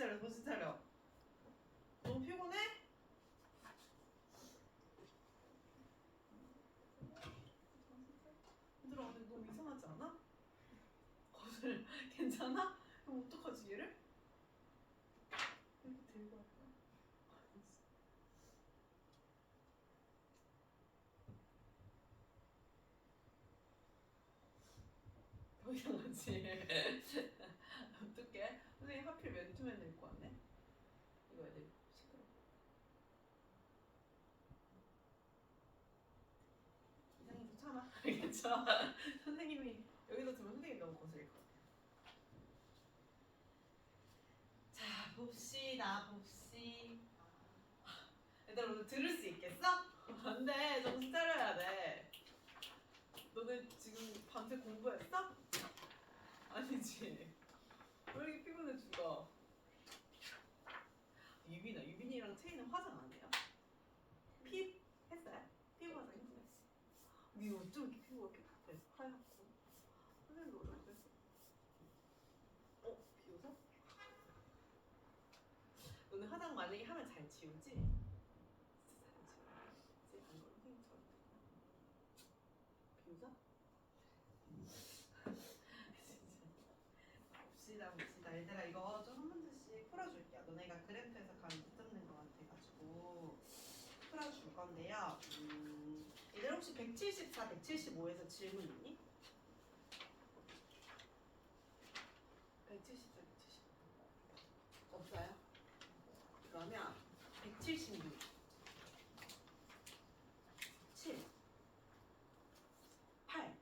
차려, 정신 차려. 너무 피곤해? 얘들아, 근데 너무 이상하지 않아? 거슬 괜찮아? 그럼 어떡하지 얘를? 이렇게 들고 할까? 더 이상하지? 어떡해? 선생님 하필 맨투맨 입고 왔네? 이거 애들 시끄러워. 이상해서 참아. 알겠죠? 선생님이 여기서 들으면 선생님이 너무 거슬릴 것 같아. 자, 봅시다. 얘들아, 오늘 들을 수 있겠어? 안 돼. 정신 차려야 돼. 너네 지금 밤새 공부했어? 아니지. 왜 이렇게 피곤해 죽어? 유빈이랑 채이는 화장 안 해요? 피 했어요? 피부 화장 했어요? 니 어쩜 이렇게 피부가 깨끗해? 하얗고. 선생님도 어쩌고 그랬어? 비웃어? 너는 화장 만약에 하면 잘 지우지? 진짜 잘 지우지? 안 그러면 선생님처럼 비웃어? 진짜 봅시다. 얘들아, 이거 좀 한 문제씩 풀어줄게요. 너네가 그래프에서 감이 못 잡는 것 같아가지고 풀어줄 건데요. 얘들 혹시 174, 175에서 질문 있니? 174, 175 없어요? 그러면 176, 7, 8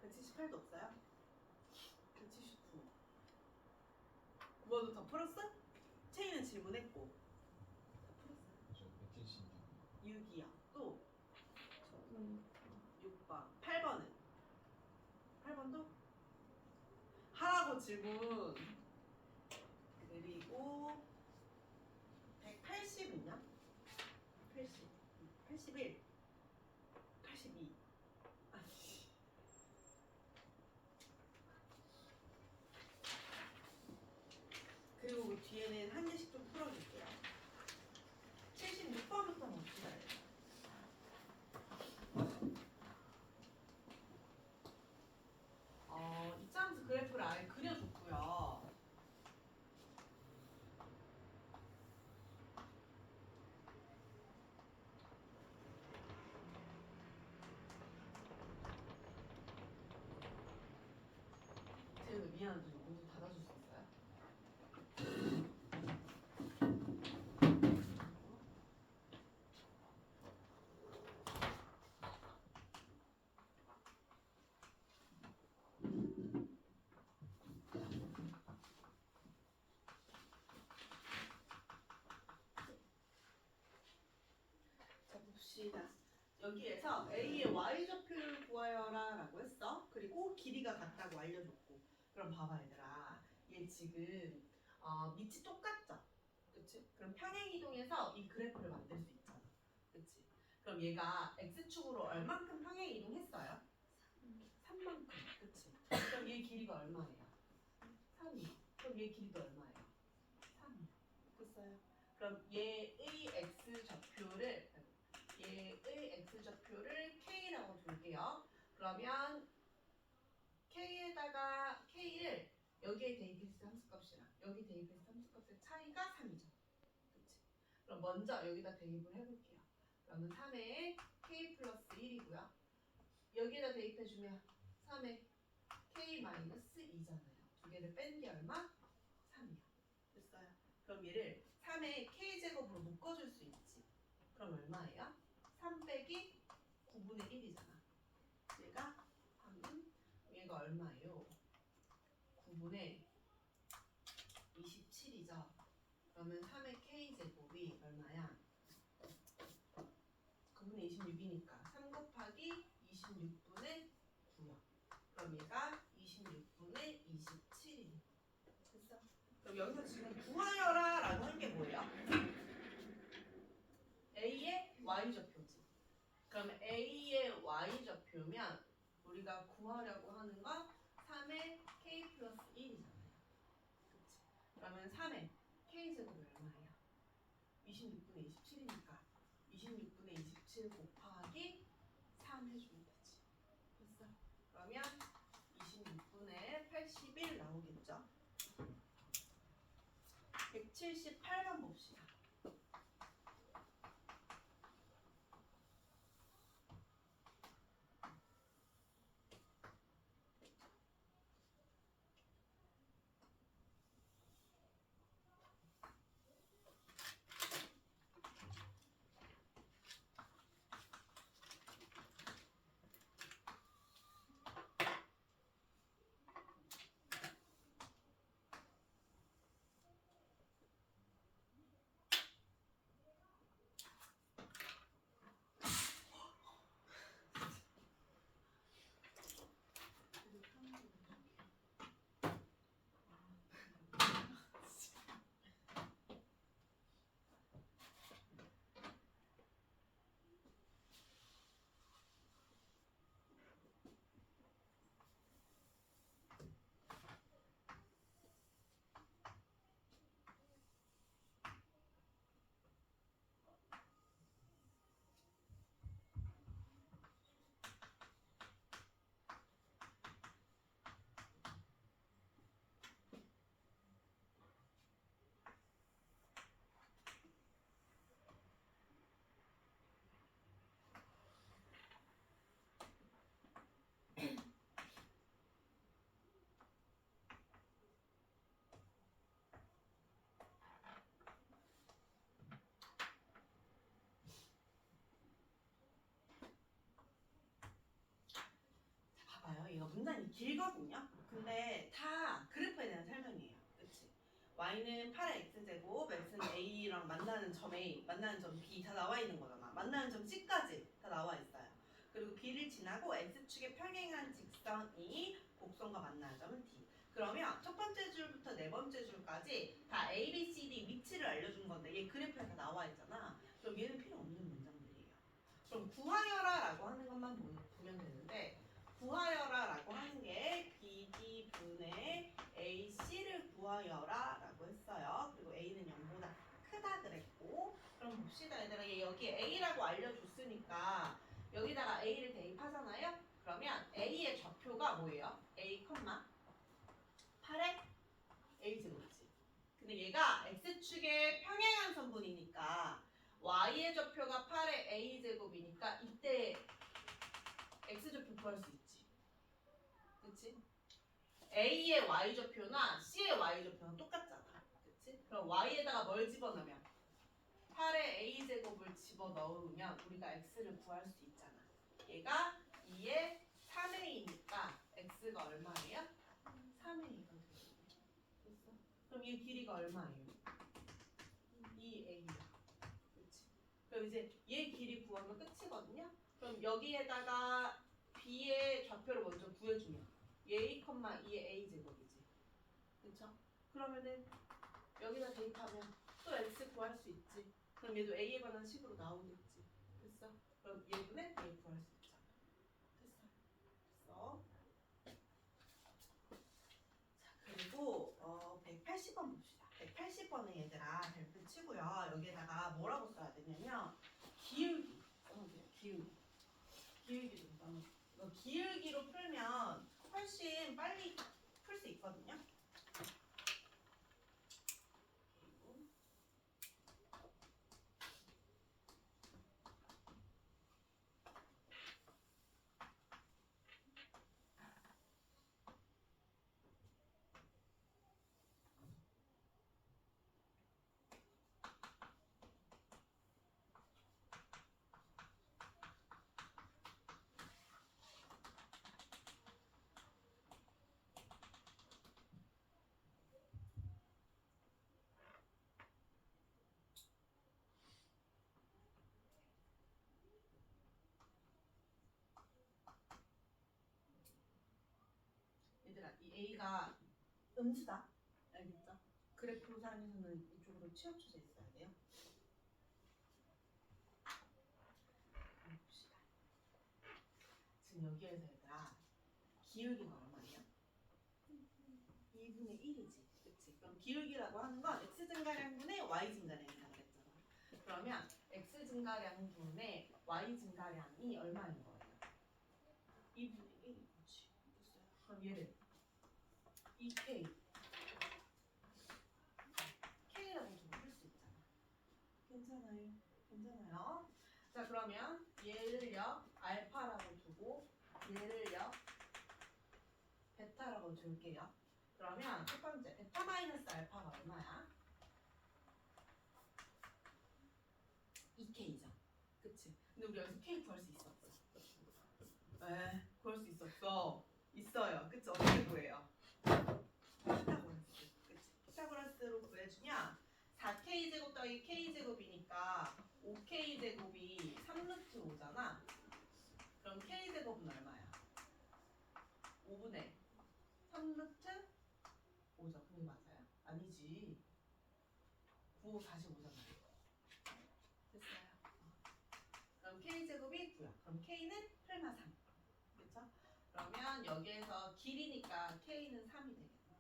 178도 없어요? 179 뭐도 다 풀었어? 채이는 질문했고 다 풀었어요? 저 176. 6이요. 또 6번 8번은? 8번도? 하라고 질문. 그리고 180 있냐? 80 81 82 아니 그리고 그 뒤에는 한 개씩 좀 풀어줄게요. 76번부터 봅시다. 이차함수 그래프를 아예 그려줬고요. 제가 미안한데 문좀 닫아줄 수 있어요? 자, 봅시다. 여기에서 A의 Y좌표를 구하여라 라고 했어. 그리고 길이가 같다고 알려줬고. 그럼 봐봐 얘들아. 얘 지금 밑이 똑같죠? 그치? 그럼 평행이동해서 이 그래프를 만들 수 있잖아. 그치? 그럼 얘가 X축으로 얼만큼 평행이동했어요? 3만큼. 그치? 그럼 얘 길이가 얼마예요? 3이요. 그럼 얘 길이도 얼마예요? 3이요. 됐어요? 그럼 얘의 X좌표를 K라고 둘게요. 그러면 K에다가 K를 여기에 대입했을 때 함수값이랑 여기 대입했을 때 함수값의 차이가 3이죠. 그치? 그럼 먼저 여기다 대입을 해볼게요. 그러면 3에 K 플러스 1이고요. 여기에다 대입해주면 3에 K 마이너스 2잖아요. 두 개를 뺀 게 얼마? 3이요. 됐어요? 그럼 얘를 3의 K제곱으로 묶어줄 수 있지. 그럼 얼마예요? 3 빼기 9분의 1이잖아. 얘가 하면 얘가 얼마예요? 9분의 27이죠. 그러면 3의 K제곱이 얼마야? 9분의 26이니까 3 곱하기 26분의 9요. 그럼 얘가 26분의 27이에요. 됐어? 그럼 여기서 지금 구하여라 라고 한 게 뭐예요? A의 Y좌표지. 그럼 A의 Y좌표면 우리가 구하려고 하는 건 3의 K 플러스 1이잖아요. 그치? 26분의 27이니까 26분의 27 곱하기 3 해주면 되지. 됐어? 그러면 26분의 81 나오겠죠? 178번 봅시다. 봐봐요. 이거 문단이 길거든요. 근데 다 그래프에 대한 설명이에요. 그치? y는 8의 x제곱, x는 a랑 만나는 점 a, 만나는 점 b 다 나와 있는 거잖아. 만나는 점 c까지 다 나와 있어요. 그리고 b를 지나고 x축에 평행한 직선이 곡선과 만나는 점은 d. 그러면 첫 번째 줄부터 네 번째 줄까지 다 a, b, c, d 위치를 알려준 건데 얘 그래프에 다 나와 있잖아. 그럼 얘는 필요 없는 문장들이에요. 그럼 구하여라라고 하는 것만 보면 되는데 구하여라라고 하는 게 BD분의 AC를 구하여라 라고 했어요. 그리고 A는 0보다 크다 그랬고 그럼 봅시다 얘들아. 얘 여기 A라고 알려줬으니까 여기다가 A를 대입하잖아요. 그러면 A의 좌표가 뭐예요? A, 8의 A제곱이지. 근데 얘가 X축의 평행한 선분이니까 Y의 좌표가 8의 A제곱이니까 이때 X좌표 구할 수 있지. 그치? A의 Y좌표나 C의 Y좌표는 똑같잖아. 그치? 그럼 Y에다가 뭘 집어넣으면 8의 A제곱을 집어넣으면 우리가 X를 구할 수 있잖아. 얘가 2의 3A니까 X가 얼마예요? 3A가 되겠네. 됐어? 그럼 얘 길이가 얼마예요? 2A. 그치? 그럼 이제 얘 길이 구하면 끝이거든요? 그럼 여기에다가 B의 좌표를 먼저 구해주면 얘 A, 2의 A제곱이지. 그쵸? 그러면은 여기다 대입하면 또 X 구할 수 있지. 그럼 얘도 A에 관한 식으로 나오겠지. 됐어? 그럼 얘분의 A 구할 수 있잖아. 됐어? 됐어? 자, 그리고 180번 봅시다. 180번은 얘들아 별표 치고요. 여기에다가 뭐라고 써야 되냐면 기울기 써놓으세요. 기울기. 기울기 좀 써놓으세요. 이거 기울기로 풀면 훨씬 빨리 풀 수 있거든요. 얘들아, 이 A가 음수다. 알겠죠? 그래프상에서는 이쪽으로 치우쳐져 있어야 돼요. 봅시다. 지금 여기에서 얘들아, 기울기가 얼마예요? 2분의 1이지. 그치? 그럼 기울기라고 하는 건 x 증가량분의 y 증가량이라고 그랬잖아. 그러면 x 증가량 분의 y 증가량이 얼마인 거예요? 2분의 1. 그렇지. 됐어요. 그럼 얘를 2k k라고 좀 풀 수 있잖아. 괜찮아요. 괜찮아요. 자 그러면 얘를요 알파라고 두고 얘를요 베타라고 둘게요. 그러면 첫 번째 베타 마이너스 알파가 얼마야? 2k죠. 그치? 근데 우리 여기서 k 구할 수 있었어. 에 구할 수 있었어. 있어요. 그치? 어떻게 구해요? 피타고라스. 그치? 피타고라스로 구해주면 4k 제곱 더하기 k 제곱이니까 5k 제곱이 3루트 5잖아. 그럼 k 제곱은 얼마야? 5분의 3루트 5죠. 그게 맞아요? 아니지. 9, 45잖아요. 됐어요. 그럼 k 제곱이 9야. 그럼 k는 플마 3. 그렇죠? 그러면 여기에서 길이니까 k는 3이 되겠네.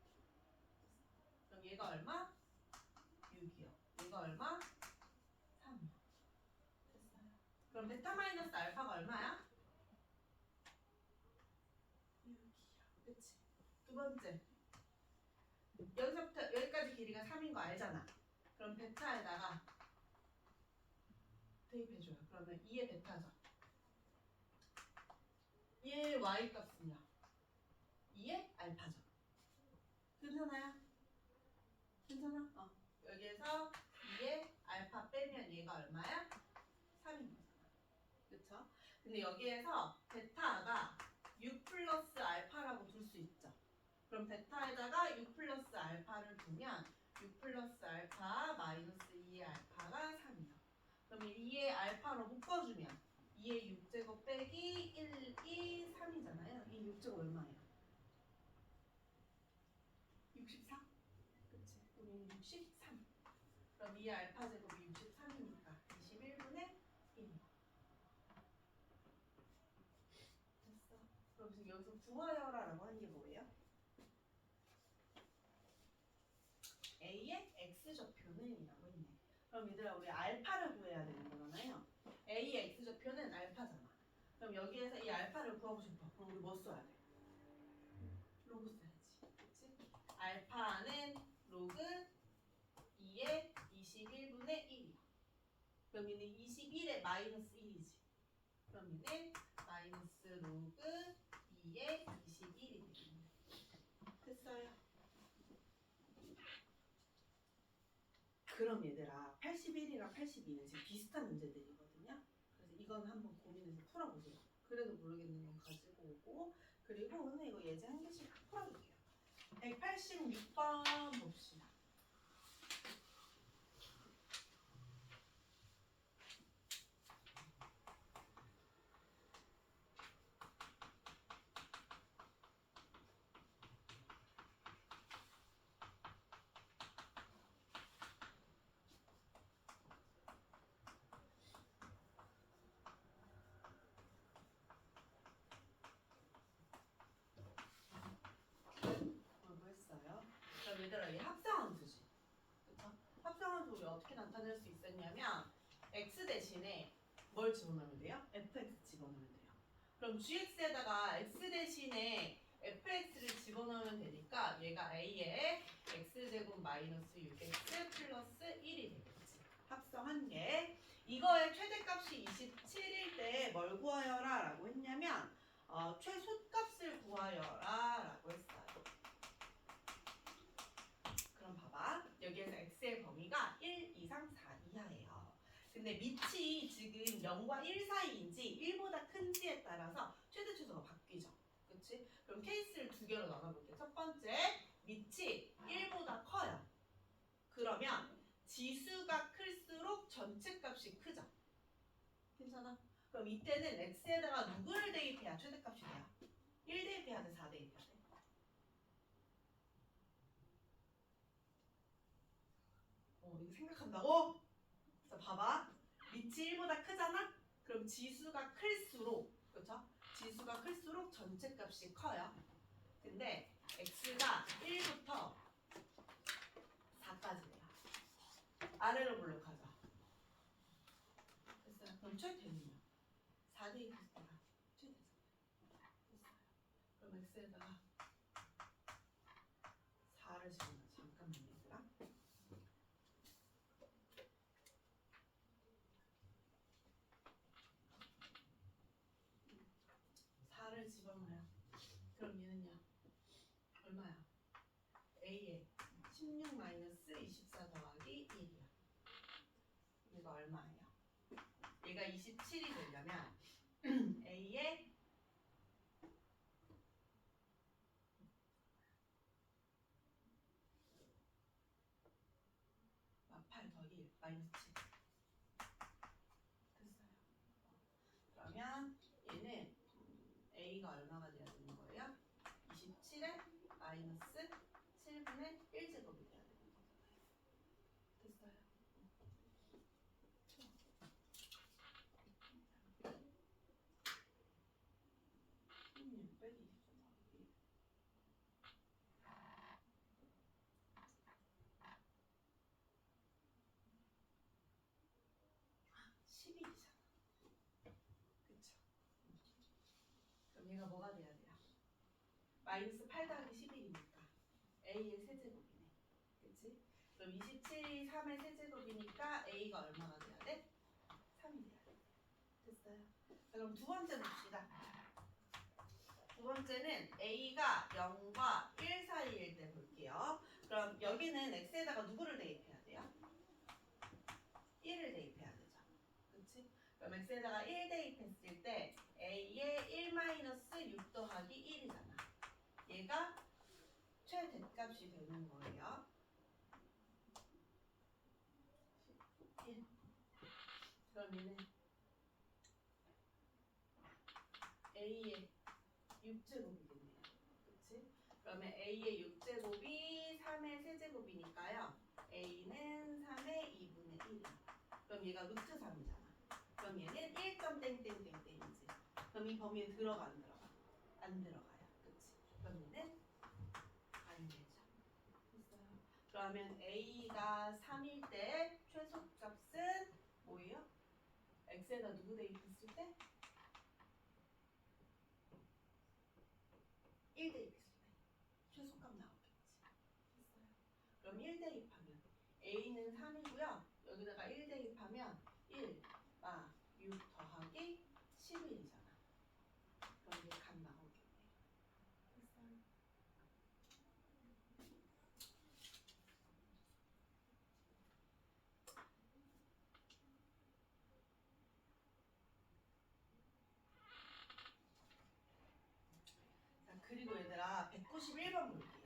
그럼 얘가 얼마? 6이요. 얘가 얼마? 3이요. 됐어요. 그럼 베타 마이너스 알파가 얼마야? 6이요. 그치? 두 번째. 여기서부터 여기까지 길이가 3인 거 알잖아. 그럼 베타에다가 대입해줘요. 그러면 2의 베타죠. 얘의 y 값은요? 2의 알파죠. 괜찮아요? 괜찮아? 여기에서 2의 알파 빼면 얘가 얼마야? 3인 거잖아. 그쵸? 근데 여기에서 베타가 6 플러스 알파라고 둘 수 있죠. 그럼 베타에다가 6 플러스 알파를 두면 6 플러스 알파 마이너스 2의 알파가 3이요. 그럼 2의 알파로 묶어주면 2의 6제곱 빼기 1, 2, 3이잖아요. 이 6제곱 얼마예요? 64? 그치? 우리는 63. 그럼 2의 알파 제곱이 63이니까 21분의 1. 됐어. 그럼 여기서 구하여라라고 하는 게 뭐예요? A의 X좌표는 이라고 했네. 그럼 얘들아 우리 알파를 구해야 되는 거잖아요. A의 X좌표는 알파잖아. 그럼 여기에서 이 알파를 구하고 싶어. 그럼 우리 뭐 써야 돼? 로그 써야지. 그치? 알파는 로그 2의 21분의 1이야. 그럼 얘는 21의 마이너스 1이지. 그럼 얘는 마이너스 로그 2의 21이 되겠네. 됐어요. 그럼 얘들아 81이랑 82는 지금 비슷한 문제들이거든요. 그래서 이건 한번 고민해서 풀어보세요. 그래도 모르겠는 건 가지고 오고 그리고 오늘 이거 예제 한 개씩 풀어볼게요. 186번 봅시다. 그럼 얘들아 이 합성함수지. 그쵸? 합성함수 우리 어떻게 나타낼 수 있었냐면 x 대신에 뭘 집어넣으면 돼요? fx 집어넣으면 돼요. 그럼 gx에다가 x 대신에 fx를 집어넣으면 되니까 얘가 a의 x제곱 마이너스 6x 플러스 1이 되겠지. 합성한 게 이거의 최대값이 27일 때 뭘 구하여라 라고 했냐면 최소값을 구하여라 라고 했어요. 그럼 봐봐. 여기에서 x의 범위가 1, 2, 3, 4 이하예요. 근데 밑이 지금 0과 1 사이인지 1보다 큰지에 따라서 최대 최소가 바뀌죠. 그치? 그럼 케이스를 두 개로 나눠볼게요. 첫 번째, 밑이 1보다 커요. 그러면 지수가 클수록 전체 값이 크죠. 괜찮아? 그럼 이때는 x에다가 누구를 대입해야 최대값이 돼요? 1 대입해야 돼? 4 대입해야 돼? 이거 생각한다고? 자, 봐봐. 밑이 1보다 크잖아? 그럼 지수가 클수록, 그렇죠? 지수가 클수록 전체 값이 커요. 근데 x가 1부터 4까지 돼요. 아래로 볼록하죠? 그럼 최대는요? 4 대입했을 때가 최대죠. 됐어요. 그럼 x에다가 4를 집어넣어. 잠깐만요, 얘들아. 4를 집어넣어요. 그럼 얘는요? 얼마야? a에 16 마이너스 24 더하기 1이야. 얘가 얼마예요? 얘가 27이 되려면 a에 막 8 더하기 1 마이너스 7 됐어요. 그러면 얘는 a가 얼마가 돼야 되는 거예요? 27에 마이너스 7분의 1제곱이 돼야 되는 거잖아요. 됐어요. 16 빼기 24 더하기 11이잖아. 그쵸? 그럼 얘가 뭐가 돼야 돼요? 마이너스 8 더하기 11이니까 a의 세제곱이네. 그치? 그럼 27이 3의 세제곱이니까 a가 얼마가 돼야 돼? 3이 돼야 돼. 됐어요. 자, 그럼 두 번째 봅시다. 두 번째는 a가 0과 1 사이일 때 볼게요. 그럼 여기는 x에다가 누구를 대입해야 돼요? 1을 대입해야 되죠. 그치? 그럼 x에다가 1 대입했을 때 a의 1-6 더하기 1이잖아. 얘가 최대값이 되는 거예요. 1. 그럼 얘는 a의 6제곱이겠네요. 그치? 그러면 a의 6제곱이 3의 세제곱이니까요. a는 3의 2분의 1이야. 그럼 얘가 루트 3이잖아. 그럼 얘는 1.땡땡땡땡이지. 그럼 이 범위에 들어가 안 들어가? 안 들어가요. 그치? 그럼 얘는 안 되죠. 됐어요. 그러면 a가 3일 때 최소값은 뭐예요? x에다 누구 대입했을 때? 1 대입했을 때 최소값 나오겠지. 됐어요. 그럼 1 대입하면 a는 3이고요. 여기다가 1 대입하면 1, 6 더하기 11이잖아. 그럼 이게 값 나오겠네. 됐어요. 자, 그리고 얘들아 191번 볼게요.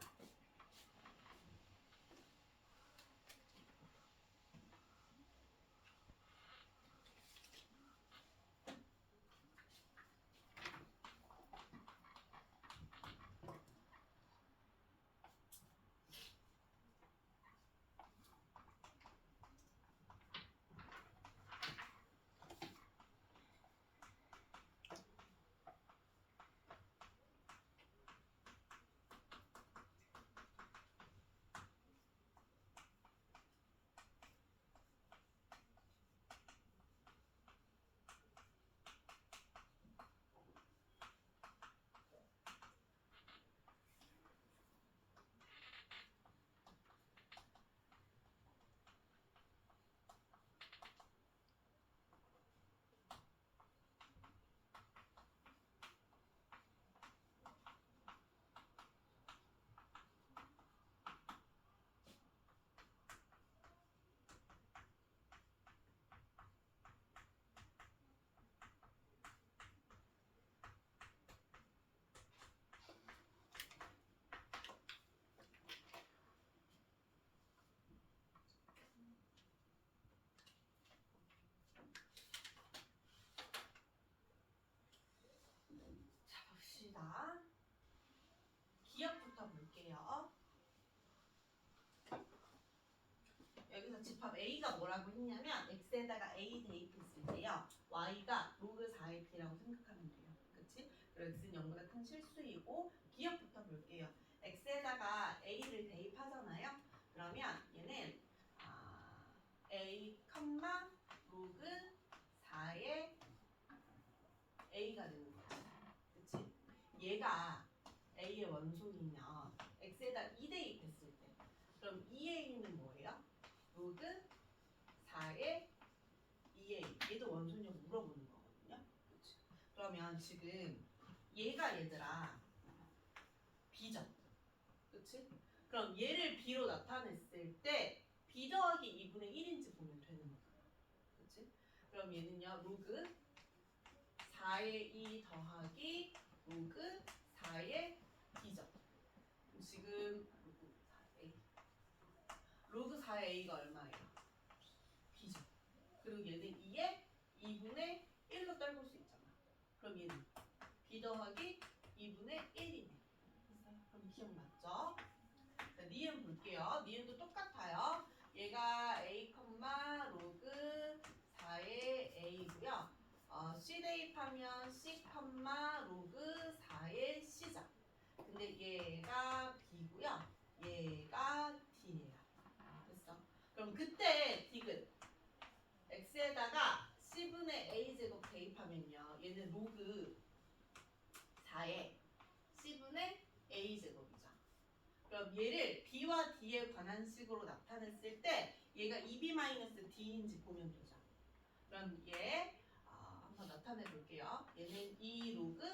자, 봅시다. 기억부터 볼게요. 여기서 집합 a가 뭐라고 했냐면 x에다가 a 대입했을 때요. y가 로그 4의 t라고 생각하면 돼요. 그치? 그리고 x는 0보다 큰 실수이고 기억부터 볼게요. x에다가 a를 대입하잖아요. 그러면 얘는 a, 로그 4의 A가 되는 거야. 그치? 얘가 A의 원소이면 X에다 2 대입했을 때 그럼 2A는 뭐예요? 로그 4의 2A. 얘도 원소냐고 물어보는 거거든요. 그치? 그러면 지금 얘가 얘들아 B죠. 그치? 그럼 얘를 B로 나타냈을 때 B 더하기 2분의 1인지 보면 되는 거잖아. 그치? 그럼 얘는요 로그 4의 2 더하기 로그 4의 B죠. 지금 로그 4의 A가 얼마예요? B죠. 그리고 얘는 2에 2분의 1로 떨굴 수 있잖아. 그럼 얘는 B 더하기 2분의 1이네. 그럼 기억났죠? 자, 니은 볼게요. 니은도 똑같아요. 얘가 A, 로그 4의 A고요. C 대입하면 C, 로그 4의 C죠. 근데 얘가 B고요. 얘가 D네요. 됐어? 그럼 그때 디귿 X에다가 C분의 A제곱 대입하면요. 얘는 로그 4의 C분의 A제곱이죠. 그럼 얘를 B와 D에 관한 식으로 나타냈을 때 얘가 2B-D인지 보면 되죠. 그럼 얘 한번 나타내 볼게요. 얘는 2 로그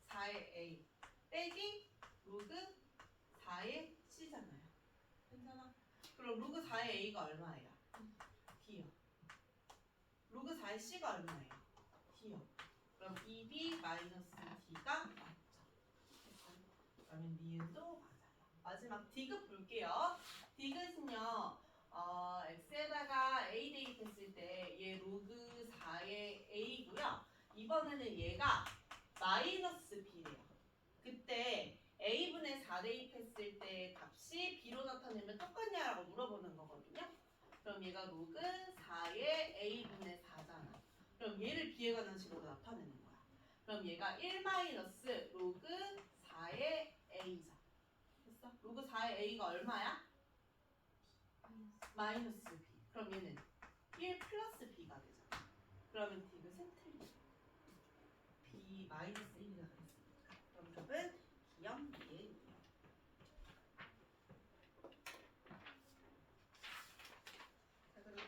4의 A 빼기 로그 4의 C잖아요. 괜찮아? 그럼 로그 4의 A가 얼마예요? D요. 로그 4의 C가 얼마예요? D요. 그럼 2B-D가 맞죠. 그러면 니은도 맞아요. 마지막 디귿 볼게요. 디귿은요. X에다가 A 대입했을 때 얘 로그 4의 A고요. 이번에는 얘가 마이너스 B래요. 그때 A분의 4 대입했을 때 값이 B로 나타내면 똑같냐라고 물어보는 거거든요. 그럼 얘가 로그 4의 A분의 4잖아. 그럼 얘를 B에 관한 식으로 나타내는 거야. 그럼 얘가 1 마이너스 로그 4의 A죠. 됐어? 로그 4의 A가 얼마야? 마이너스 B. 그럼 얘는 1 플러스 B가 되잖아. 그러면 디귿은 틀려. B 마이너스 1이라 그랬으니까. 그럼 답은 기억 B예요. 자, 그리고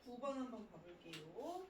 199번 한번 봐볼게요.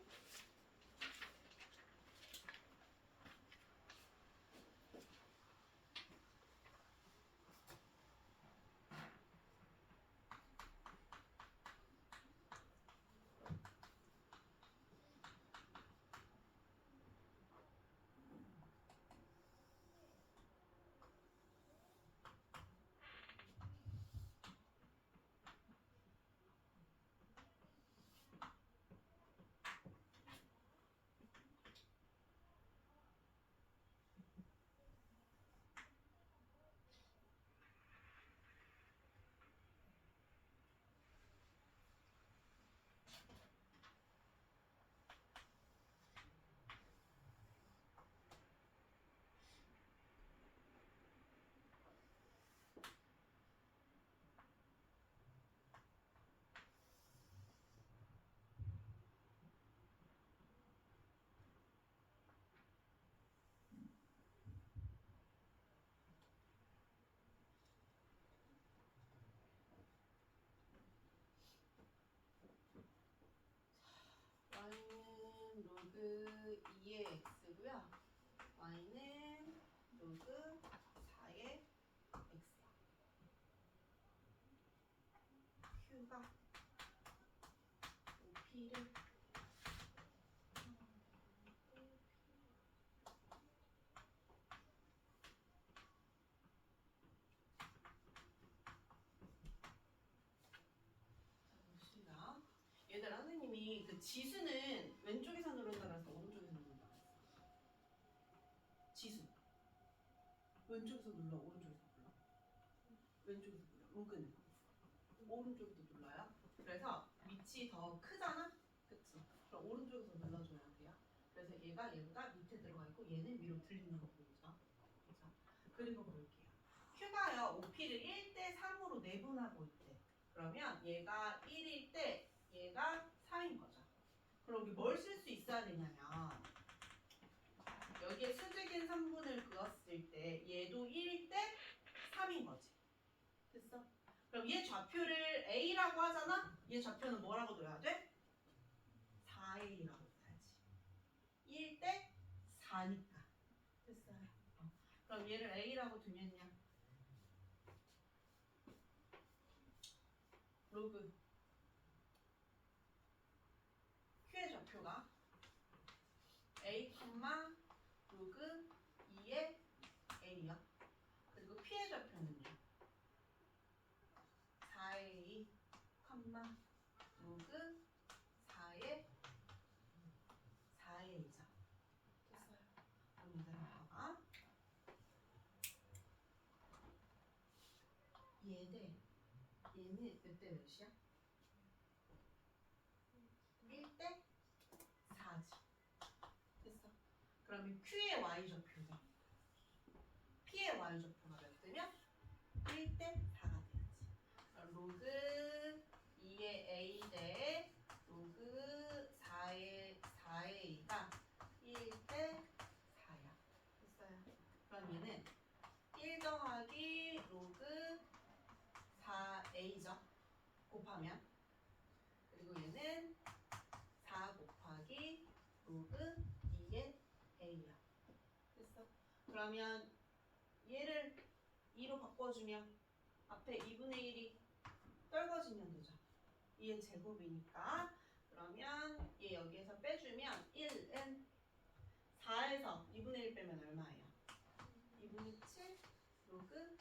y는 로그 2의 x고요. y는 로그 4의 x야. q가 OP를 봅시다. 얘들아, 선생님이 그 지수는 왼쪽에서 누른다 그래서 오른쪽에서 누른다 그랬어. 지수 왼쪽에서 눌러, 오른쪽에서 눌러. 왼쪽에서 눌러. 로그는 오른쪽에서 눌러요. 그래서 밑이 더 크잖아? 그치? 그럼 오른쪽에서 눌러줘야 돼요. 그래서 얘가 밑에 들어가 있고 얘는 위로 들리는 거 보이죠? 그죠? 그리고 볼게요. Q가요, OP를 1대 3으로 내분하고 있대. 그러면 얘가 1일 때 얘가 3인 거죠. 그럼 우리 뭘 쓸 수 있어야 되냐면 얘 좌표를 A라고 하잖아? 얘 좌표는 뭐라고 둬야 돼? 4A라고 둬야지. 1대 4니까. 됐어요. 그럼 얘를 A라고 두면요. 로그 Q의 좌표가 A, 로그 2의 A요. 그리고 P의 좌표는요. 4A, 로그 4의 4A죠. 됐어요. 그럼 이대로가 얘는 몇 대 몇이야? 1대 4지. 됐어. 그러면 Q의 Y좌표가 P의 Y좌표가 몇 대면? 1대 4가 돼야지. 로그 2의 A 대 로그 4의 4A가 1대 4야. 됐어요. 그럼 얘는 1 더하기 로그 4A죠. 곱하면 그리고 얘는 4 곱하기 로그 2의 A야. 됐어? 그러면 얘를 2로 바꿔주면 앞에 2분의 1이 떨궈지면 되죠. 2의 제곱이니까 그러면 얘 여기에서 빼주면 1은 4에서 2분의 1 빼면 얼마예요? 2분의 7 로그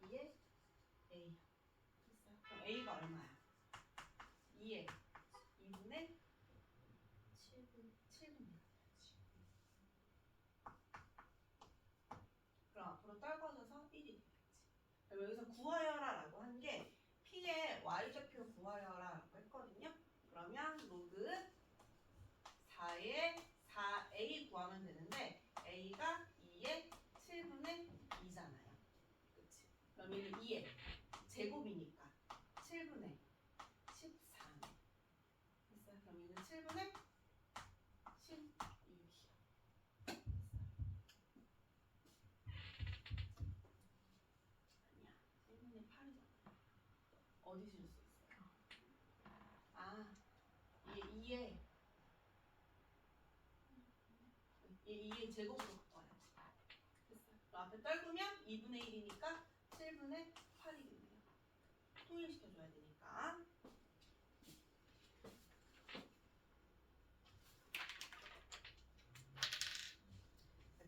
2의 A. 됐어요? 그럼 A가 얼마야? 2의 2분의 7분의 그럼 앞으로 떨궈져서 1이 되겠지. 그럼 여기서 구하여라라고 한 게 P의 Y좌표 구하여라라고 했거든요. 그러면 로그 4의 4A 구하면 되는데 A가 2의 7분의 2잖아요. 그치? 그럼 얘는 2의 제곱이니까 7분의 14네. 됐어요? 그럼 얘는 7분의 16이야. 아니야. 1분의 8이잖아. 어디 실수했어요? 아, 얘 2의 제곱으로 바꿔야지. 됐어요. 그럼 앞에 떨구면 2분의 1이니까 7분의 8이겠네요. 통일시켜줘야 되니까.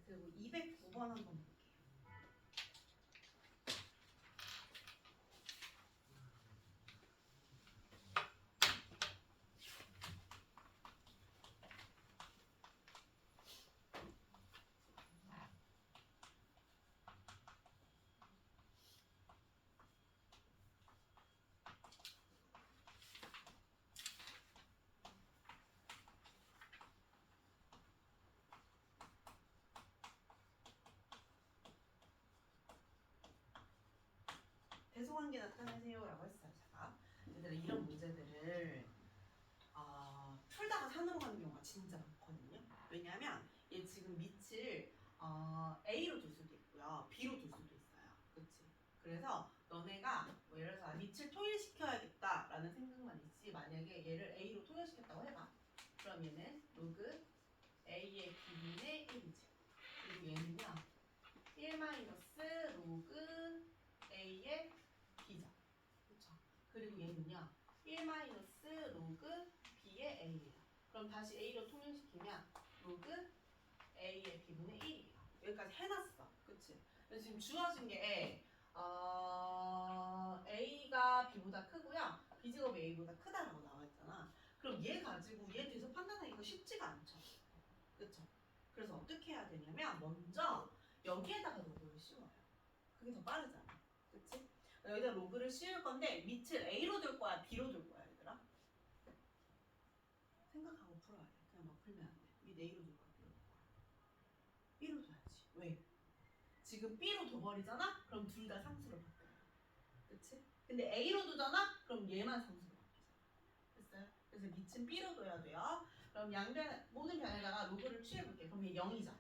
그리고 209번 한번 볼게요. 대소관계 나타내세요라고 했어요. 제가 얘들아 이런 문제들을 풀다가 산으로 가는 경우가 진짜 많거든요. 왜냐하면 얘 지금 밑을 A로 둘 수도 있고요, B로 둘 수도 있어요. 그렇지? 그래서 너네가 뭐 예를 들어서 밑을 통일시켜야겠다라는 생각만 있지, 만약에 얘를 A로 통일시켰다고 해봐. 그럼 얘는 로그 A의 B분의 1이지. 그리고 얘는요 1 로그 A의 B죠. 그렇죠? 그리고 얘는요 1 로그 B의 A예요. 그럼 다시 A로 통일시키면 로그 A의 B분의 1이에요. 여기까지 해놨어. 그치? 그래서 지금 주어진 게 A가 B보다 크고요, B제곱이 A보다 크다라고 나와있잖아. 그럼 얘 가지고 얘 대서 판단하기가 쉽지가 않죠. 그쵸? 그래서 어떻게 해야 되냐면 먼저 여기에다가 로그를 씌워요. 그게 더 빠르잖아. 그치? 여기다 로그를 씌울 건데 밑을 A로 둘 거야, B로 둘 거야, 얘들아? 생각하고 풀어야 돼. 그냥 막 풀면 안 돼. 밑 A로 둘 거야, B로 둘 거야. B로 둬야지. 왜? 지금 B로 둬버리잖아? 그럼 둘 다 상수로 바뀌어. 그치? 근데 A로 두잖아? 그럼 얘만 상수로 바뀌잖아. 됐어요? 그래서 밑은 B로 둬야 돼요. 그럼 양변 모든 변에다가 로그를 취해볼게. 그럼 얘 0이죠.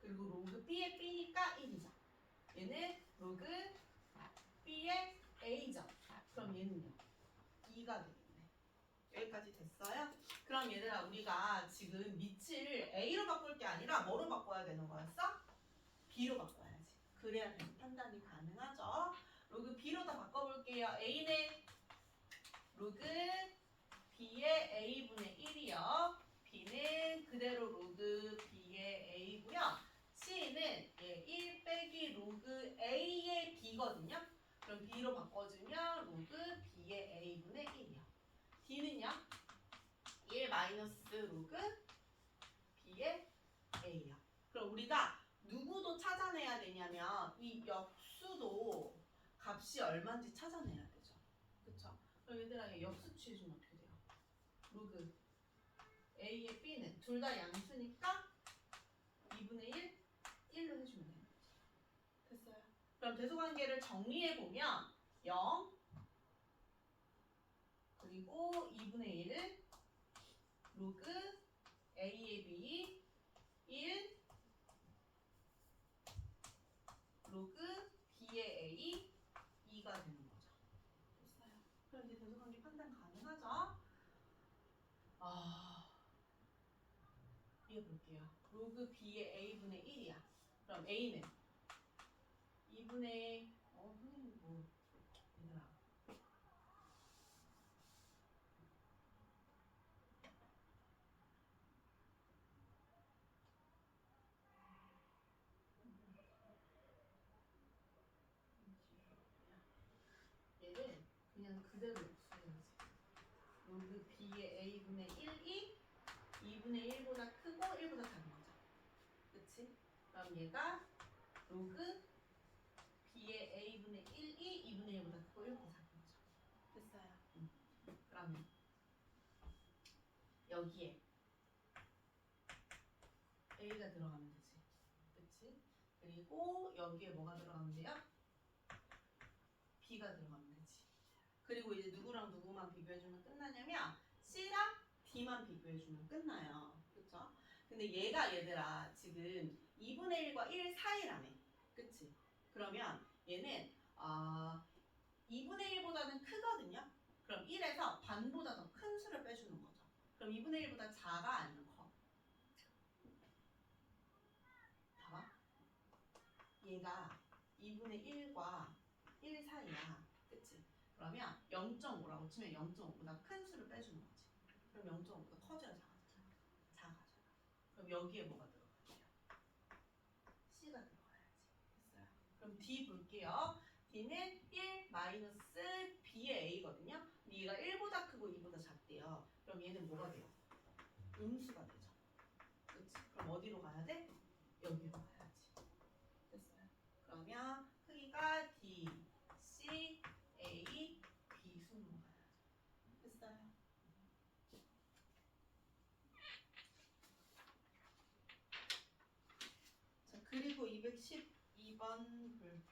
그리고 로그 B의 B니까 1이죠. 얘는 로그 B의 A죠. 그럼 얘는요? 2가 되겠네. 여기까지 됐어요? 그럼 얘들아 우리가 지금 밑을 A로 바꿀 게 아니라 뭐로 바꿔야 되는 거였어? B로 바꿔야지. 그래야 계속 판단이 가능하죠. 로그 B로 다 바꿔볼게요. A는 로그 B의 A분의 1이요. B는 그대로 로그 B의 A고요. C는 1 빼기 로그 A의 B거든요. 그럼 B로 바꿔주면 로그 B의 A분의 1이요. D는요? 1 마이너스 로그 B의 A요. 그럼 우리가 누구도 찾아내야 되냐면 이 역수도 값이 얼마인지 찾아내야 되죠. 그쵸? 그럼 얘들아 역수 취해주면 어떻게 돼요? 로그 A의 B는 둘 다 양수니까 2분의 1, 1로 해주면 되는 거지. 됐어요? 그럼 대소관계를 정리해보면 0 그리고 2분의 1 로그 A의 B 1 로그 B의 A 2가 되는 거죠. 됐어요? 그럼 이제 대소관계 판단 가능하죠? 이어볼게요. 로그 B의 A분의 1이야. 그럼 A는 2분의 선생님 뭐 얘들아 얘를 그냥 그대로 역수해야지. 로그 B의 A분의 1이 2분의 1보다 크고 1보다 작은 거죠. 그치? 그럼 얘가 로그 B의 A분의 1이 2분의 1보다 크고 1보다 작은 거죠. 됐어요. 그러면 여기에 A가 들어가면 되지. 그치? 그리고 여기에 뭐가 들어가면 돼요? B가 들어가면 되지. 그리고 이제 누구랑 누구만 비교해주면 끝나냐면 C랑 D만 비교해주면 끝나요. 그쵸? 근데 얘가 얘들아 지금 2분의 1과 1 사이라며. 그치? 그러면 얘는 2분의 1보다는 크거든요? 그럼 1에서 반보다 더 큰 수를 빼주는 거죠. 그럼 2분의 1보다 작아 아니면 커? 봐봐. 얘가 2분의 1과 1 사이야. 그치? 그러면 0.5라고 치면 0.5보다 큰 수를 빼주는 거지. 그럼 0.5보다 커져야 작아지잖아. 작아져. 그럼 여기에 뭐가 들어가야 돼요? C가 들어가야지. 됐어요? 그럼 D 볼게요. D는 1 마이너스 B의 A거든요. 근데 얘가 1보다 크고 2보다 작대요. 그럼 얘는 뭐가 돼요? 음수가 되죠. 그치? 그럼 어디로 가야 돼? 여기로 가야지. 됐어요? 그러면 크기가 D, C, A, B 순으로 가야죠. 됐어요? 자, 그리고 212번 볼게요.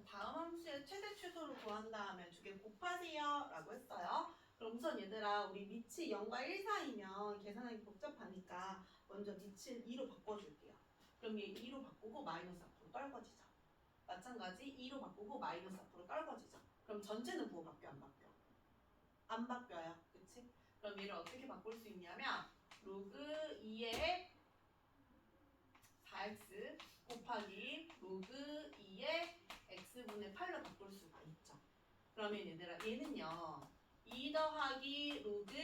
다음 함수의 최대 최소를 구한 다음에 두 개 곱하세요 라고 했어요. 그럼 우선 얘들아 우리 밑이 0과 1 사이면 계산하기 복잡하니까 먼저 밑을 2로 바꿔줄게요. 그럼 얘 2로 바꾸고 마이너스 앞으로 떨궈지죠. 마찬가지 2로 바꾸고 마이너스 앞으로 떨궈지죠. 그럼 전체는 부호 바뀌어 안 바뀌어? 안 바뀌어요. 그치? 그럼 얘를 어떻게 바꿀 수 있냐면 로그 2의 4x 곱하기 로그 2의 x분의 8로 바꿀 수가 있죠. 그러면 얘들아 얘는요 2 더하기 로그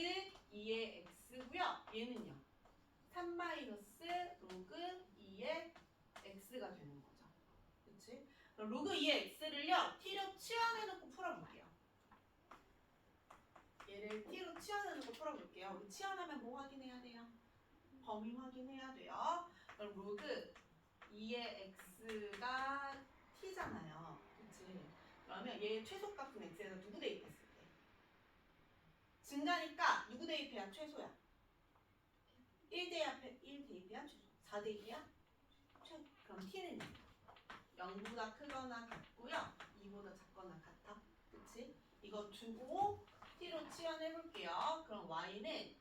2의 x고요. 얘는요 3 마이너스 로그 2의 x가 되는 거죠. 그치? 그럼 로그 2의 x를요 t로 치환해놓고 풀어볼게요. 얘를 t로 치환해놓고 풀어볼게요. 우리 치환하면 뭐 확인해야 돼요? 범위 확인해야 돼요. 그럼 로그 2의 x가 t잖아요. 그치? 그러면 얘 최소값은 x에다 누구 대입했을 때? 증가니까 누구 대입해야 최소야? 1 대입해야 최소. 4 대입해야 최소. 그럼 t는 0보다 크거나 같고요. 2보다 작거나 같아. 그치? 이거 두고 t로 치환해볼게요. 그럼 y는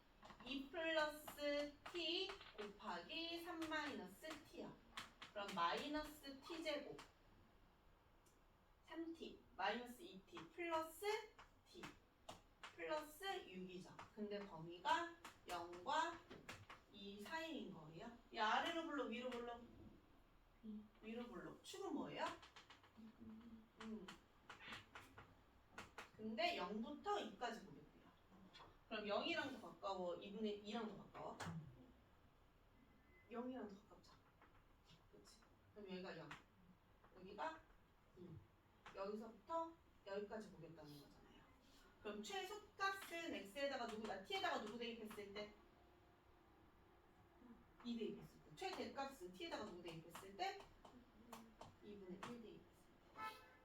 2 플러스 t 곱하기 3 마이너스 t야. 그럼 마이너스 t제곱 3t 마이너스 2t 플러스 t 플러스 6이죠. 근데 범위가 0과 2 사이인 거예요. 이 아래로 불러 위로 불러? 위로 불러. 축은 뭐예요? 근데 0부터 2까지 보겠대요. 그럼 0이랑 더 가까워? 2분의 2랑 더 가까워? 0이랑 더 가깝잖아. 그치? 그럼 여기가 0. 여기가 2. 여기서부터 여기까지 보겠다는 거잖아요. 그럼 최소값은 x에다가 t에다가 누구 대입했을 때? 2 대입했을 때. 최대값은 t에다가 누구 대입했을 때? 2분의 1 대입했을 때.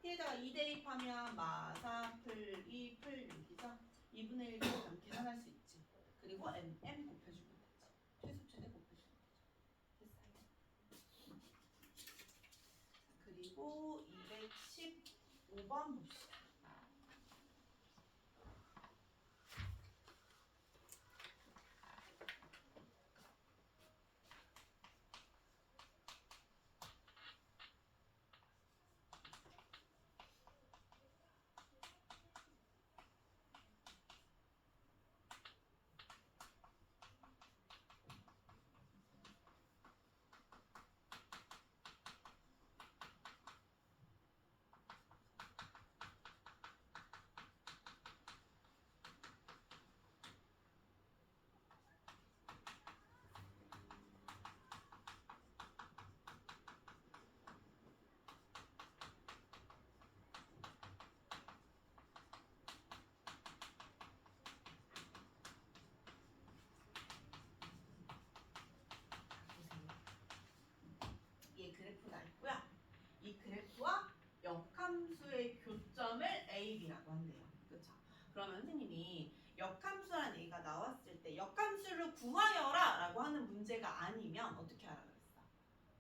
t에다가 2 대입하면 마사플 2 풀 6이죠. 2분의 1 대입하면 계산할 수 있지. 그리고 m 곱해주면 되지. 최소 최대 곱해주면 되죠. 됐어요. 그리고 215번 봅시다. 얘 그래프가 있고요. 이 그래프와 역함수의 교점을 AB라고 한대요. 그렇죠? 그러면 선생님이 역함수란 얘기가 나왔을 때 역함수를 구하여라 라고 하는 문제가 아니면 어떻게 하라 그랬어?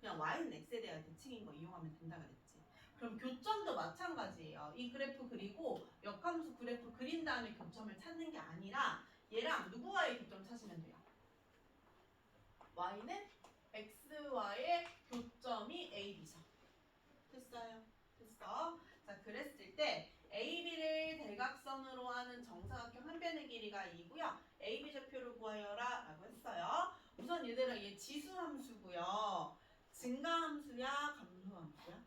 그냥 y는 x에 대한 대칭인 거 이용하면 된다 그랬지. 그럼 교점도 마찬가지예요. 이 그래프 그리고 역함수 그래프 그린 다음에 교점을 찾는 게 아니라 얘랑 누구와의 교점 찾으면 돼요? y는 x와의 교점이 AB죠. 됐어요. 됐어. 자, 그랬을 때 AB를 대각선으로 하는 정사각형 한 변의 길이가 2고요. AB 좌표를 구하여라 라고 했어요. 우선 얘들아 얘 지수함수고요. 증가함수야? 감소함수야?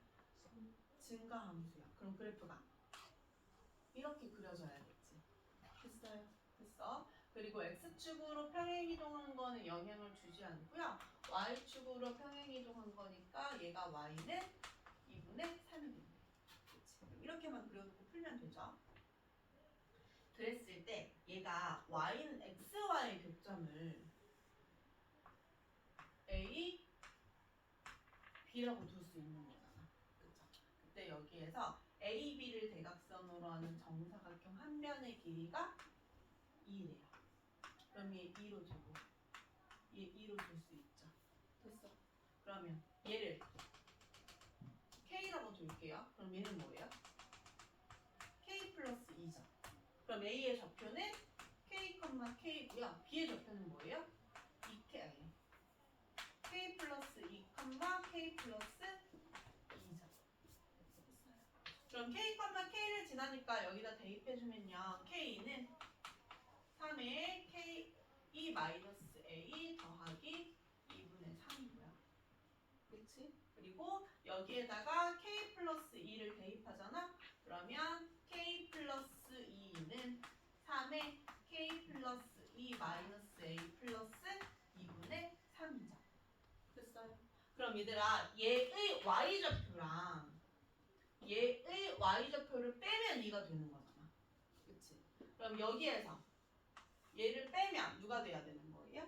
증가함수야. 그럼 그래프가 이렇게 그려져야겠지. 됐어요. 됐어. 그리고 X축으로 평행이동한 거는 영향을 주지 않고요. Y축으로 평행이동한 거니까 얘가 Y는 2분의 3이 됩니다. 이렇게만 그려놓고 풀면 되죠. 그랬을 때 얘가 Y는 X와의 교점을 A, B라고 둘 수 있는 거잖아. 그쵸? 그때 여기에서 A, B를 대각선으로 하는 정사각형 한 변의 길이가 2래요. 그럼 얘 2로 두고 얘 2로 둘 수 있죠. 됐어. 그러면 얘를 K라고 둘게요. 그럼 얘는 뭐예요? K 플러스 2죠. 그럼 A의 좌표는 K, K고요. B의 좌표는 뭐예요? 2K. K 플러스 2, K 플러스 2죠. 그럼 K, K를 지나니까 여기다 대입해주면요. K는 3의 K, 2 마이너스 A 더하기 2분의 3이고요. 그치? 그리고 여기에다가 K 플러스 2를 대입하잖아? 그러면 K 플러스 2는 3의 K 플러스 2 마이너스 A 플러스 2분의 3이죠. 됐어요? 그럼 얘들아 얘의 Y좌표랑 얘의 Y좌표를 빼면 2가 되는 거잖아. 그치? 그럼 여기에서 얘를 빼면 누가 돼야 되는 거예요?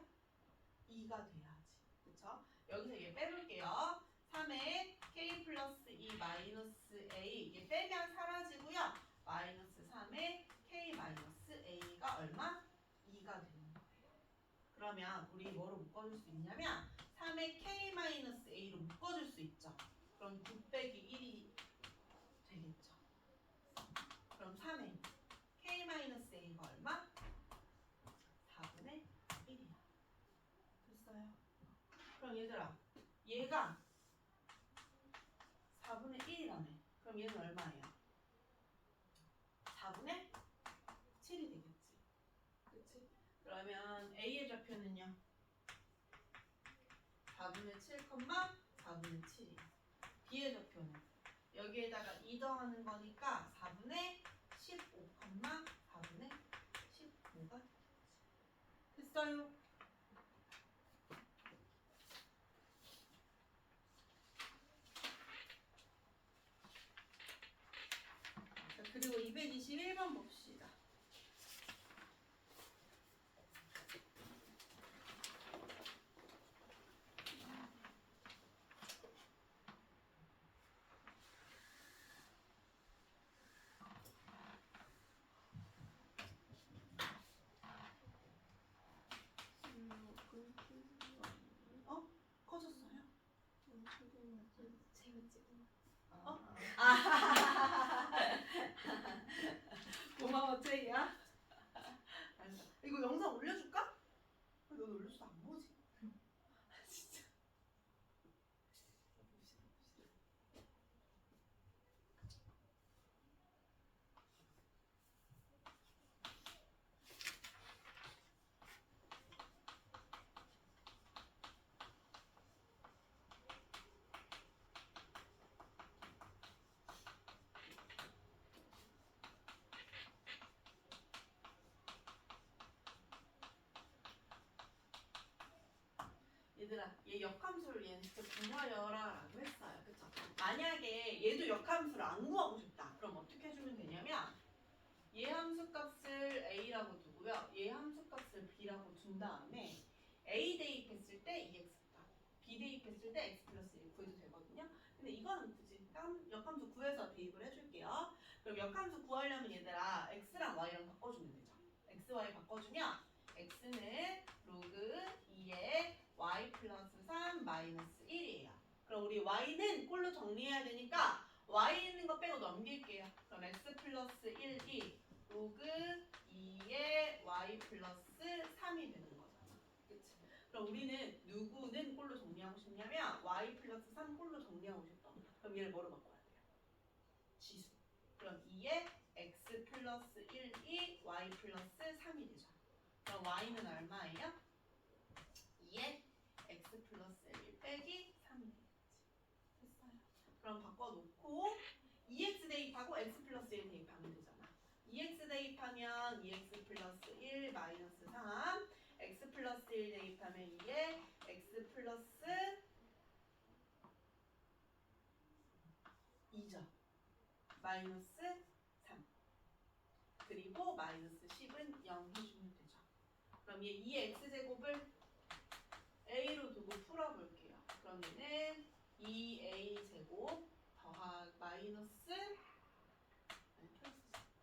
2가 돼야지. 그쵸? 여기서 얘 빼볼게요. 3에 k 플러스 2 마이너스 a 이게 빼면 사라지고요. 마이너스 3에 k 마이너스 a가 얼마? 2가 되는 거예요. 그러면 우리 뭐로 묶어줄 수 있냐면 3에 k 마이너스 a로 묶어줄 수 있죠. 그럼 9 빼기 1이 되겠죠. 그럼 3에 k 마이너스 a가 얼마? 4분의 1이야. 됐어요. 그럼 얘들아, 얘가 4분의 1이라네. 그럼 얘는 얼마예요? 4분의 7이 되겠지. 그치? 그러면 A의 좌표는요? 4분의 7, 4분의 7이에요. B의 좌표는 여기에다가 2 더하는 거니까 4분의 15, 4분의 15가 됐어요. 자, 그리고 221번 봅시다. 어? 커졌어요? 어? 고마워 제이야. 이거 영상 올려줄까? 너 올려줘도 안 보지? 진짜. 얘들아, 얘 역함수를 얘는 진짜 구하여라라고 했어요. 그쵸? 만약에 얘도 역함수를 안 구하고 싶다. 그럼 어떻게 해주면 되냐면 얘 함수값을 a라고 두고요. 얘 함수값을 b라고 둔 다음에 a 대입했을 때 2x다. b 대입했을 때 x 플러스 1 구해도 되거든요. 근데 이거는 굳이 역함수 구해서 대입을 해줄게요. 그럼 역함수 구하려면 얘들아 x랑 y랑 바꿔주면 되죠. x, y 바꿔주면 x는 로그 2에 y 플러스 3 마이너스 1이에요. 그럼 우리 y는 꼴로 정리해야 되니까 y 있는 거 빼고 넘길게요. 그럼 x 플러스 1이 로그 2의 y 플러스 3이 되는 거잖아. 그치? 그럼 우리는 누구는 꼴로 정리하고 싶냐면 y 플러스 3 꼴로 정리하고 싶다. 그럼 얘를 뭐로 바꿔야 돼요? 지수. 그럼 2의 x 플러스 1이 y 플러스 3이 되죠. 그럼 y는 얼마예요? 2의 x 플러스 1 빼기 3이 되겠지. 됐어요. 그럼 바꿔놓고 2x 대입하고 x 플러스 1 대입하면 되잖아. 2x 대입하면 2x 플러스 1 마이너스 3 x 플러스 1 대입하면 2에 x 플러스 2죠. 마이너스 3 그리고 마이너스 10은 0 해주면 되죠. 그럼 얘 2의 x제곱을 a로 두고 풀어볼게요. 그럼 얘는 2a제곱 더하 마이너스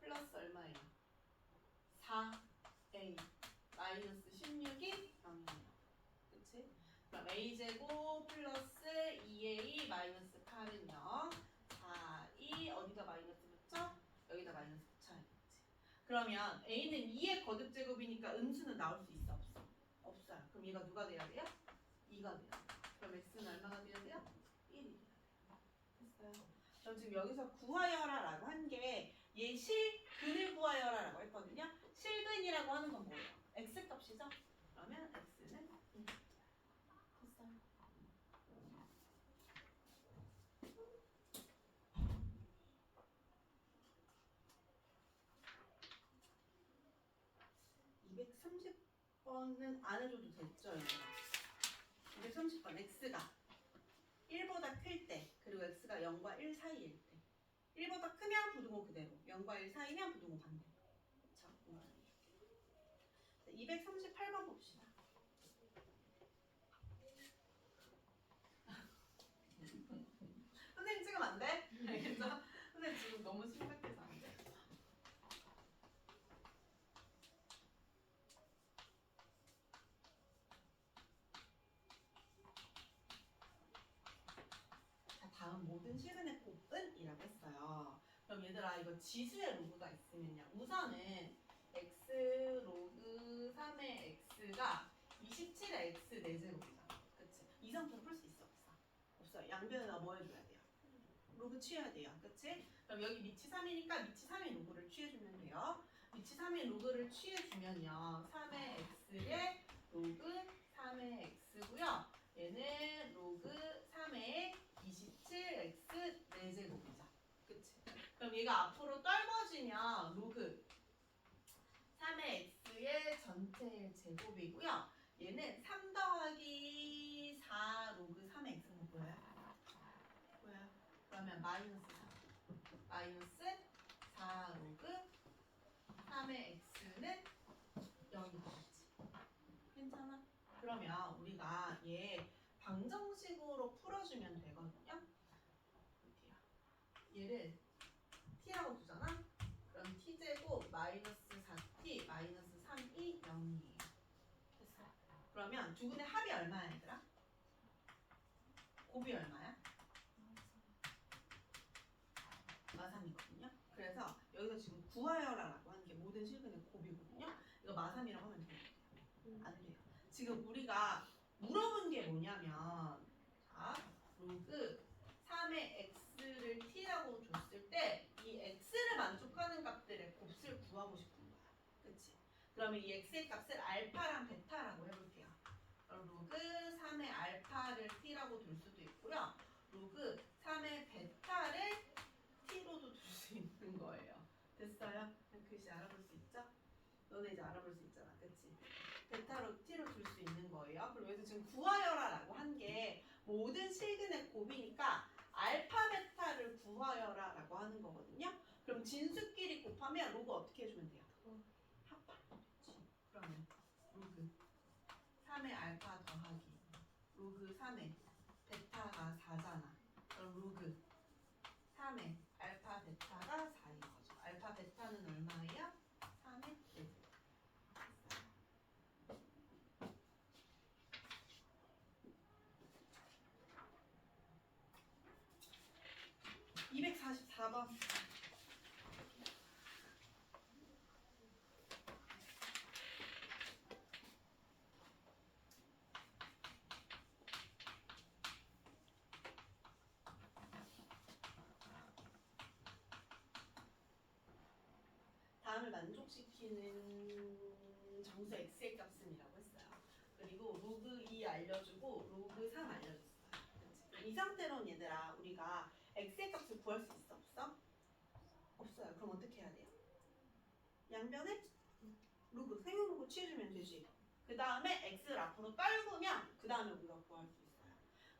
플러스 얼마예요? 4a 마이너스 16이 0이에요. 그치? 그럼 a제곱 플러스 2a 마이너스 8은 0 4, 2 어디다 마이너스 붙여? 여기다 마이너스 붙여야겠지. 그러면 a는 2의 거듭제곱이니까 음수는 나올 수 있어? 없어? 없어요. 그럼 얘가 누가 돼야 돼요? 2가 돼요. 그럼 x는 얼마가 돼야 돼요? 1이 돼요. 됐어요. 그럼 지금 여기서 구하여라라고 한 게 얘 실근을 구하여라라고 했거든요. 실근이라고 하는 건 뭐예요? x값이죠? 그러면 x는 1. 됐어요. (230번은) 안 해줘도 됐죠, 얘들아? 230번 x가 1보다 클 때, 그리고 x가 0과 1 사이일 때. 1보다 크면 부등호 그대로, 0과 1 사이면 부등호 반대로. 그쵸? 238번 봅시다. 알겠죠? 근데 지금 너무 심각해서 안 돼. 자, 다음 모든 실근의 곱은이라고 했어요. 그럼 얘들아 이거 지수의 로그가 있으면요. 우선은 x 로그 3의 x가 27의 x 4제곱이잖아. 그치? 이성표로 풀 수 있어 없어? 없어요. 양변에다 뭐 해줘야 돼요? 로그 취해야 돼요. 그치? 그럼 여기 밑이 3이니까 밑이 3의 로그를 취해주면 돼요. 밑이 3의 로그를 취해주면요. 3의 x의 로그 3의 x고요. 얘는 로그 3의 27x 4제곱이죠. 그치? 그럼 얘가 앞으로 떨궈지면 로그 3의 x의 전체 제곱이고요. 얘는 3 더하기 4 로그 3의 x는 뭐예요? 뭐예요? 그러면 마이너스 4. 마이너스 4 로그 3의 x는 0이겠지. 괜찮아? 그러면 우리가 얘 방정식으로 풀어주면 되거든요. 볼게요. 얘를 t라고 두잖아? 그럼 t제곱 마이너스 4t 마이너스 3이 0이에요. 됐어? 그러면 두 분의 합이 얼마야 얘들아? 곱이 얼마야? 마삼이거든요. 그래서 여기서 지금 구하여라라고 하는 게 모든 실근의 곱이거든요. 이거 마삼이라고 하면 돼요? 안 돼요. 지금 우리가 물어본 게 뭐냐면 자, 로그 3의 x를 t라고 줬을 때 이 x를 만족하는 값들의 곱을 구하고 싶은 거야. 그치? 그러면 이 x의 값을 알파랑 베타라고 해볼게요. 로그 3의 알파를 t라고 둘 수도 있고요. 로그 3의 베타를 t로도 둘 수 있는 거예요. 됐어요? 글씨 알아볼 수 있죠? 너네 이제 알아볼 수 있잖아. 그치? 베타로 t로 둘 수 있는 거예요. 그리고 여기서 지금 구하여라라고 한 게 모든 실근의 곱이니까 알파 베타를 구하여라라고 하는 거거든요. 그럼 진수끼리 곱하면 로그 어떻게 해주면 돼요? 합하면 되지. 그러면 로그 3의 알파 더하기 로그 3의 베타가 4잖아. 그럼 로그 3의 알파 베타가 4인 거죠. 알파 베타는 얼마예요? 3의 4. 244번. 다음을 만족시키는 정수 x의 값은이라고 했어요. 그리고 로그 2 알려주고 로그 3 알려줬어요. 그치? 이 상태로는 얘들아 우리가 x의 값을 구할 수 있어 없어? 없어요. 그럼 어떻게 해야 돼요? 양변에 로그 생용 로그 취해주면 되지. 그 다음에 x를 앞으로 떨구면 그 다음에 우리가 구할 수 있어요.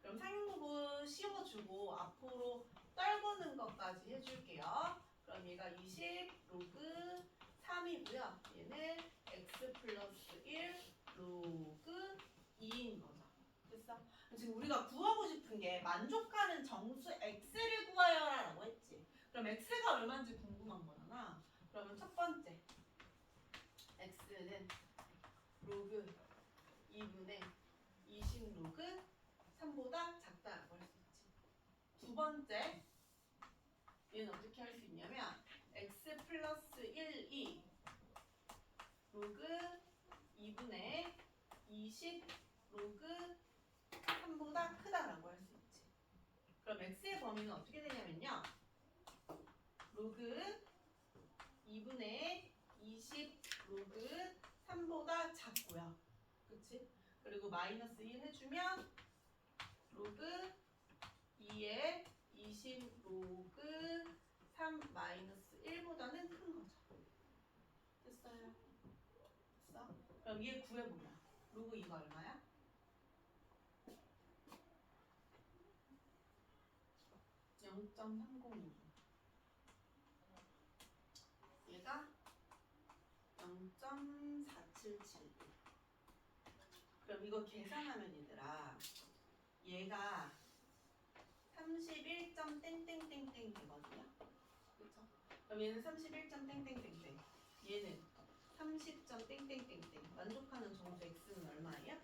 그럼 상용 로그 씌워주고 앞으로 떨구는 것까지 해줄게요. 그럼 얘가 20 로그 3이고요. 얘는 x 플러스 1 로그 2인 거죠. 됐어? 지금 우리가 구하고 싶은 게 만족하는 정수 x를 구하여라라고 했지. 그럼 x가 얼마인지 궁금한 거잖아. 그러면 첫 번째 x는 로그 2분의 20 로그 3보다 작다라고 할 수 있지. 두 번째 얘는 어떻게 할 수 있냐면 x 플러스 1이 로그 2분의 20 로그 3보다 크다라고 할 수 있지. 그럼 x의 범위는 어떻게 되냐면요. 로그 2분의 20 로그 3보다 작고요. 그치? 그리고 마이너스 1 해주면 로그 2의 20 로그 3 마이너스 1보다는 큰 거죠. 됐어요? 됐어? 그럼 얘 구해보자. 로그 2가 얼마야? 0.306. 얘가 0.477. 그럼 이거 계산하면 얘들아 얘가 3 31점 땡땡땡땡 되거든요. 그쵸? 그럼 얘는 31점 땡땡땡땡. 얘는 30점 땡땡땡땡. 만족하는 정수 x는 얼마예요?